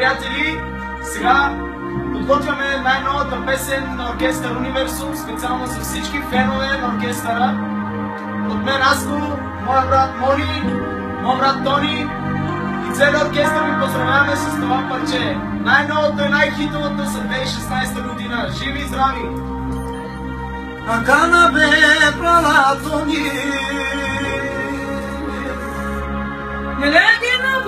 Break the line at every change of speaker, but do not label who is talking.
приятели, сега подготвяме най-новата песен на оркестър Универсум, специално за всички фенове на оркестъра. От мен Аско, моя брат Мони, моя брат Тони и целият оркестър ви поздравяваме с това парче. Най-новото и най-хитовото за 2016 година. Живи и здрави!
Акана бе пралатони
Нелегина